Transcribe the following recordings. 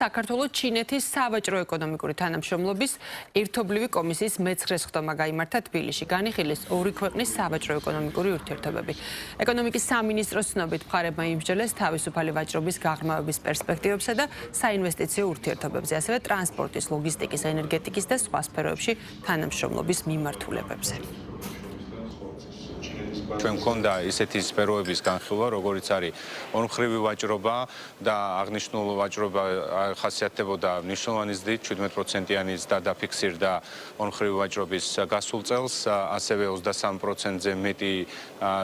საქართველოს ჩინეთის სავაჭრო-ეკონომიკური თანამშრომლობის ერთობლივი კომისიის მეცხრეს ხდომა გაიმართა თბილისში. განიხილეს ორი ქვეყნის სავაჭრო-ეკონომიკური ურთიერთობები. ეკონომიკის სამინისტროს ცნობით, მხარებმა იმსჯელეს თავისუფალი ვაჭრობის გაღრმავების პერსპექტივებსა და საინვესტიციო ურთიერთობებზე, ასევე ტრანსპორტის, ლოგისტიკის, ენერგეტიკის და სხვა სფეროებში თანამშრომლობის მიმართულებებზე. ჩვენ მქონდა ისეთი სფეროების განხილვა, როგორიც არის ორმხრივი ვაჭრობა და აღნიშნულ ვაჭრობა ხასიათდებოდა მნიშვნელოვანი ზრდით, 17%-იანი ზრდა დაფიქსირდა ორმხრივი ვაჭრობის გასულ წელს, ასევე 23%-ზე მეტი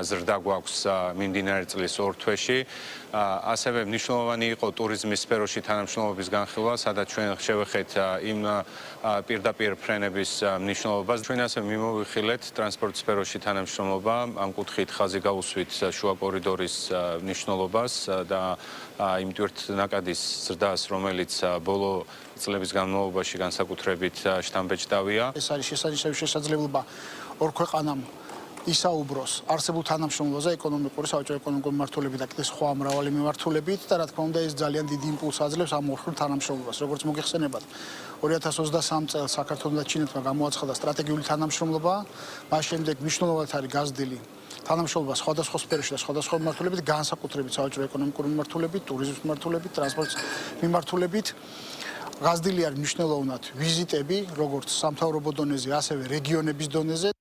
ზრდა გვაქვს მიმდინარე წლის ორ თვეში. ასევე მნიშვნელოვანი იყო ტურიზმის სფეროში თანამშრომლობის განხილვა, სადაც ჩვენ შევეხეთ იმ პირდაპირ ფრენების მნიშვნელობას. ჩვენ ასევე მიმოვიხილეთ ტრანსპორტ სფეროში თანამშრომლობა, ამ კუთხით ხაზი გაუსვით შუა კორიდორის მნიშვნელობას და იმ ტვირთნაკადის ზრდას, რომელიც ბოლო წლების განმავლობაში განსაკუთრებით შთამბეჭდავია. ეს არის შესაძლებლობა ორ ქვეყანამ ისაუბროს არსებულ თანამშრომლობაზე ეკონომიკური, სავაჭრო-ეკონომიკური მიმართულებით და კიდე სხვა მრავალი მიმართულებით და რა თქმა უნდა ეს ძალიან დიდი იმპულსს აძლევს ამ ორ თანამშრომლობას. როგორც მოგეხსენებათ, 2023 წელს საქართველოს და ჩინეთმა გამოაცხადა სტრატეგიული თანამშრომლობა, მას შემდეგ მნიშვნელოვნად არის გაზრდილი თანამშრომლობა სხვადასხვა სფეროში და სხვადასხვა მიმართულებით, განსაკუთრებით სავაჭრო-ეკონომიკური მიმართულებით, ტურიზმის მიმართულებით, ტრანსპორტის მიმართულებით. გაზრდილი არის მნიშვნელოვნად ვიზიტები, როგორც სამთავრობო დონეზე, ასევე რეგიონების დონეზე.